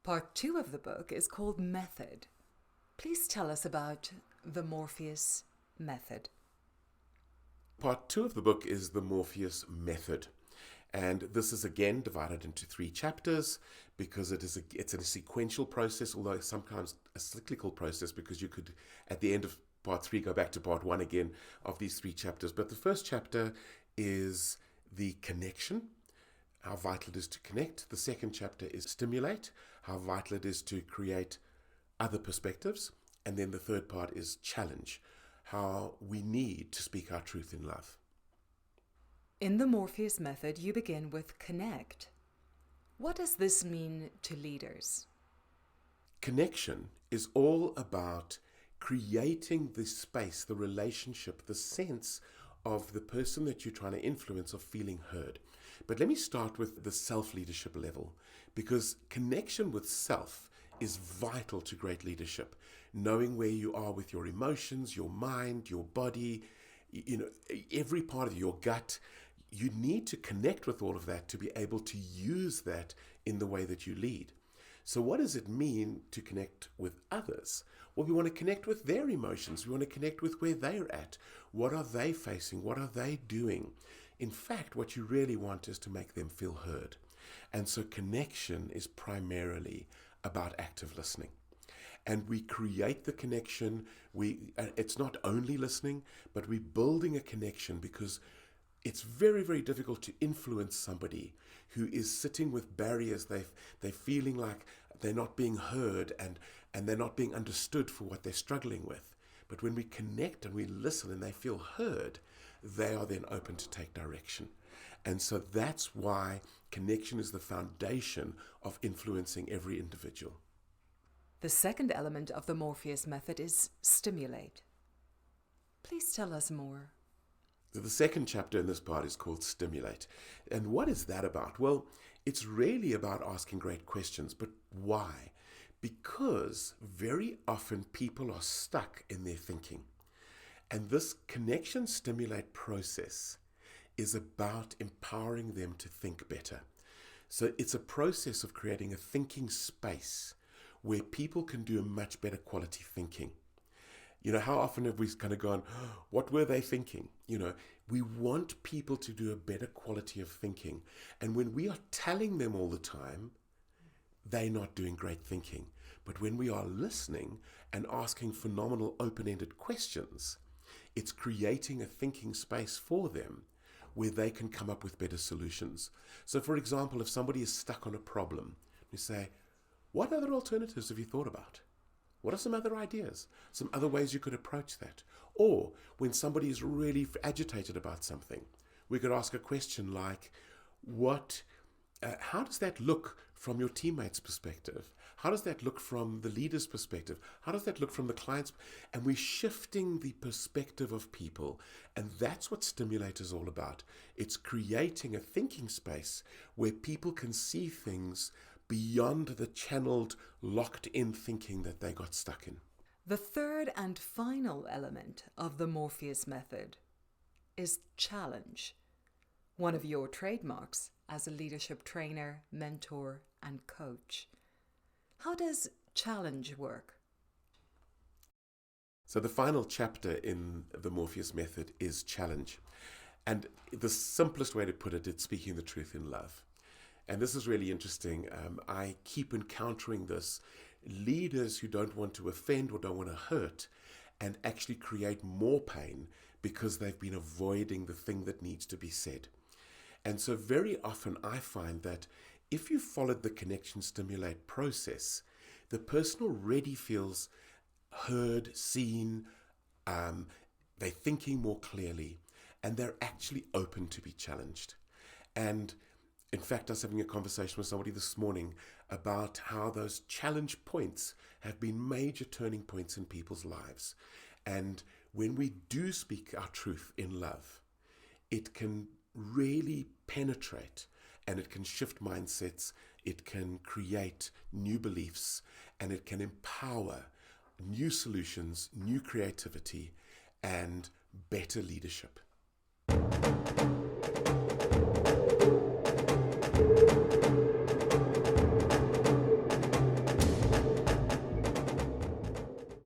Part 2 of the book is called Method. Please tell us about the Morpheus Method. Part 2 of the book is the Morpheus Method. And this is again divided into 3 chapters because it's a sequential process, although sometimes a cyclical process, because you could, at the end of part 3, go back to part 1 again of these 3 chapters. But the first chapter is the connection, how vital it is to connect. The second chapter is stimulate, how vital it is to create other perspectives. And then the third part is challenge, how we need to speak our truth in love. In the Morpheus Method, you begin with connect. What does this mean to leaders? Connection is all about creating the space, the relationship, the sense of the person that you're trying to influence of feeling heard. But let me start with the self-leadership level, because connection with self is vital to great leadership. Knowing where you are with your emotions, your mind, your body, every part of your gut. You need to connect with all of that to be able to use that in the way that you lead. So what does it mean to connect with others? Well, we want to connect with their emotions. We want to connect with where they're at. What are they facing? What are they doing? In fact, what you really want is to make them feel heard. And so connection is primarily about active listening. And we create the connection. It's not only listening, but we're building a connection, because it's very, very difficult to influence somebody who is sitting with barriers. They're feeling like they're not being heard and they're not being understood for what they're struggling with. But when we connect and we listen and they feel heard, they are then open to take direction. And so that's why connection is the foundation of influencing every individual. The second element of the Morpheus Method is stimulate. Please tell us more. The second chapter in this part is called Stimulate. And what is that about? Well, it's really about asking great questions. But why? Because very often people are stuck in their thinking. And this connection stimulate process is about empowering them to think better. So it's a process of creating a thinking space where people can do a much better quality thinking. How often have we kind of gone, what were they thinking? We want people to do a better quality of thinking. And when we are telling them all the time, they're not doing great thinking. But when we are listening and asking phenomenal open-ended questions, it's creating a thinking space for them where they can come up with better solutions. So for example, if somebody is stuck on a problem, you say, what other alternatives have you thought about? What are some other ideas? Some other ways you could approach that? Or when somebody is really agitated about something, we could ask a question like, how does that look from your teammate's perspective? How does that look from the leader's perspective? How does that look from the client's? And we're shifting the perspective of people. And that's what Stimulate is all about. It's creating a thinking space where people can see things beyond the channeled, locked-in thinking that they got stuck in. The third and final element of the Morpheus Method is challenge, one of your trademarks as a leadership trainer, mentor, and coach. How does challenge work? So the final chapter in the Morpheus Method is challenge. And the simplest way to put it, it's speaking the truth in love. And this is really interesting. I keep encountering this. Leaders who don't want to offend or don't want to hurt and actually create more pain because they've been avoiding the thing that needs to be said. And so very often I find that if you followed the connection stimulate process, the person already feels heard, seen, they're thinking more clearly, and they're actually open to be challenged. And in fact, I was having a conversation with somebody this morning about how those challenge points have been major turning points in people's lives. And when we do speak our truth in love, it can really penetrate and it can shift mindsets, it can create new beliefs, and it can empower new solutions, new creativity, and better leadership.